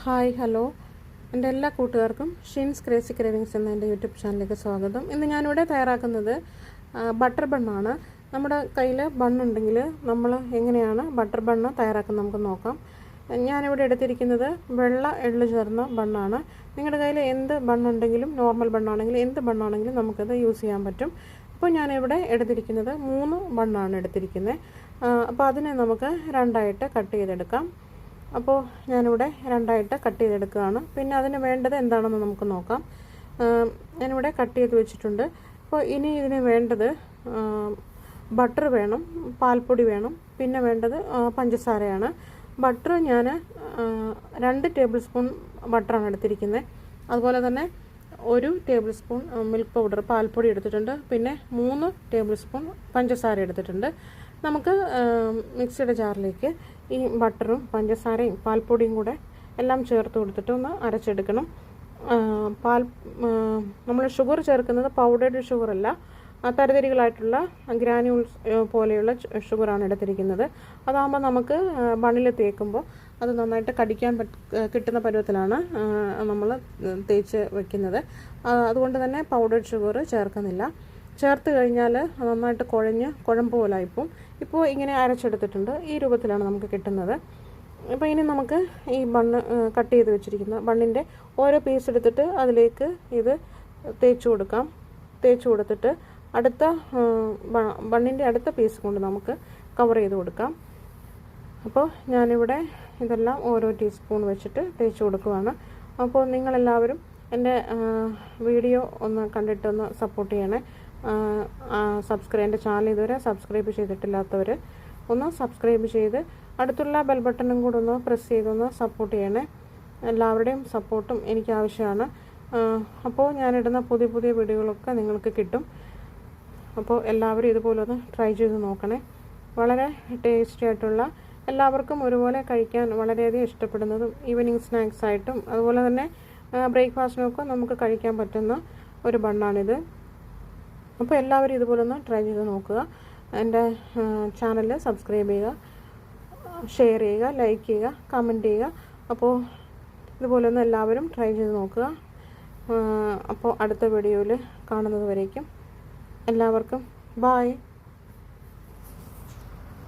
Hi hello എൻ്റെ എല്ലാ കൂട്ടുകാർക്കും ഷിൻസ് ക്രേസി ക്രേവിങ്സ് എന്ന എൻ്റെ യൂട്യൂബ് ചാനലിലേക്ക് സ്വാഗതം. ഇന്ന് ഞാനിവിടെ തയ്യാറാക്കുന്നത് ബട്ടർ ബണ്ണാണ്. നമ്മുടെ കയ്യിൽ ബണ്ണുണ്ടെങ്കിൽ നമ്മൾ എങ്ങനെയാണ് ബട്ടർ ബണ്ണ് തയ്യാറാക്കുന്നത് നമുക്ക് നോക്കാം. ഞാനിവിടെ എടുത്തിരിക്കുന്നത് വെള്ള എള്ള് ചേർന്ന ബണ്ണാണ്. നിങ്ങളുടെ കയ്യിൽ എന്ത് ബണ്ണുണ്ടെങ്കിലും നോർമൽ ബണ്ണാണെങ്കിലും എന്ത് ബണ്ണാണെങ്കിലും നമുക്കത് യൂസ് ചെയ്യാൻ പറ്റും. അപ്പോൾ ഞാനിവിടെ എടുത്തിരിക്കുന്നത് 3 ബണ്ണാണ് എടുത്തിരിക്കുന്നത്. അപ്പോൾ അതിനെ നമുക്ക് രണ്ടായിട്ട് കട്ട് ചെയ്തെടുക്കാം. അപ്പോൾ ഞാനിവിടെ രണ്ടായിട്ട് കട്ട് ചെയ്തെടുക്കുകയാണ്. പിന്നെ അതിന് വേണ്ടത് എന്താണെന്ന് നമുക്ക് നോക്കാം. ഞാനിവിടെ കട്ട് ചെയ്ത് വെച്ചിട്ടുണ്ട്. അപ്പോൾ ഇനി ഇതിന് വേണ്ടത് ബട്ടർ വേണം, പാൽപ്പൊടി വേണം, പിന്നെ വേണ്ടത് പഞ്ചസാരയാണ്. ബട്ടർ ഞാൻ 2 ടേബിൾ സ്പൂൺ ബട്ടറാണ് എടുത്തിരിക്കുന്നത്. അതുപോലെ തന്നെ 1 ടേബിൾ സ്പൂൺ മിൽക്ക് പൗഡർ പാൽപ്പൊടി എടുത്തിട്ടുണ്ട്. പിന്നെ 3 ടേബിൾ സ്പൂൺ പഞ്ചസാര എടുത്തിട്ടുണ്ട്. നമുക്ക് മിക്സിയുടെ ജാറിലേക്ക് ഈ ബട്ടറും പഞ്ചസാരയും പാൽപ്പൊടിയും കൂടെ എല്ലാം ചേർത്ത് കൊടുത്തിട്ട് ഒന്ന് അരച്ചെടുക്കണം. നമ്മൾ ഷുഗർ ചേർക്കുന്നത് പൗഡേർഡ് ഷുഗറല്ല, തരിതരികളായിട്ടുള്ള ഗ്രാനുൾസ് പോലെയുള്ള ഷുഗറാണ് എടുത്തിരിക്കുന്നത്. അതാകുമ്പോൾ നമുക്ക് ബണ്ണിൽ തേക്കുമ്പോൾ അത് നന്നായിട്ട് കടിക്കാൻ കിട്ടുന്ന പരുവത്തിലാണ് നമ്മൾ തേച്ച് വയ്ക്കുന്നത്. അതുകൊണ്ട് തന്നെ പൗഡേർഡ് ഷുഗർ ചേർക്കുന്നില്ല. ചേർത്ത് കഴിഞ്ഞാൽ നന്നായിട്ട് കുഴമ്പ് പോലായിപ്പോൾ. ഇപ്പോൾ ഇങ്ങനെ അരച്ചെടുത്തിട്ടുണ്ട്. ഈ രൂപത്തിലാണ് നമുക്ക് കിട്ടുന്നത്. അപ്പോൾ ഇനി നമുക്ക് ഈ ബണ്ണ് കട്ട് ചെയ്ത് വെച്ചിരിക്കുന്ന ബണ്ണിൻ്റെ ഓരോ പീസ് എടുത്തിട്ട് അതിലേക്ക് ഇത് തേച്ച് കൊടുക്കാം. തേച്ച് കൊടുത്തിട്ട് അടുത്ത ബണ്ണിൻ്റെ അടുത്ത പീസ് കൊണ്ട് നമുക്ക് കവർ ചെയ്ത് കൊടുക്കാം. അപ്പോൾ ഞാനിവിടെ ഇതെല്ലാം ഓരോ ടീസ്പൂൺ വെച്ചിട്ട് തേച്ച് കൊടുക്കുകയാണ്. അപ്പോൾ നിങ്ങളെല്ലാവരും എൻ്റെ വീഡിയോ ഒന്ന് കണ്ടിട്ടൊന്ന് സപ്പോർട്ട് ചെയ്യണേ. എൻ്റെ ചാനൽ ഇതുവരെ സബ്സ്ക്രൈബ് ചെയ്തിട്ടില്ലാത്തവർ ഒന്ന് സബ്സ്ക്രൈബ് ചെയ്ത് അടുത്തുള്ള ബെൽ ബട്ടണും കൂടെ ഒന്ന് പ്രസ് ചെയ്തൊന്ന് സപ്പോർട്ട് ചെയ്യണേ. എല്ലാവരുടെയും സപ്പോർട്ടും എനിക്ക് ആവശ്യമാണ്. അപ്പോൾ ഞാനിടുന്ന പുതിയ വീഡിയോകളൊക്കെ നിങ്ങൾക്ക് കിട്ടും. അപ്പോൾ എല്ലാവരും ഇതുപോലെ ഒന്ന് ട്രൈ ചെയ്ത് നോക്കണേ. വളരെ ടേസ്റ്റി ആയിട്ടുള്ള, എല്ലാവർക്കും ഒരുപോലെ കഴിക്കാൻ വളരെയധികം ഇഷ്ടപ്പെടുന്നതും ഈവനിങ് സ്നാക്സായിട്ടും അതുപോലെ തന്നെ ബ്രേക്ക്ഫാസ്റ്റിനൊക്കെ നമുക്ക് കഴിക്കാൻ പറ്റുന്ന ഒരു ബണ്ണാണിത്. അപ്പോൾ എല്ലാവരും ഇതുപോലെ ഒന്ന് ട്രൈ ചെയ്ത് നോക്കുക. എൻ്റെ ചാനൽ സബ്സ്ക്രൈബ് ചെയ്യുക, ഷെയർ ചെയ്യുക, ലൈക്ക് ചെയ്യുക, കമൻറ്റ് ചെയ്യുക. അപ്പോൾ ഇതുപോലെ ഒന്ന് എല്ലാവരും ട്രൈ ചെയ്ത് നോക്കുക. അപ്പോൾ അടുത്ത വീഡിയോയിൽ കാണുന്നത് വരേക്കും എല്ലാവർക്കും ബായ്.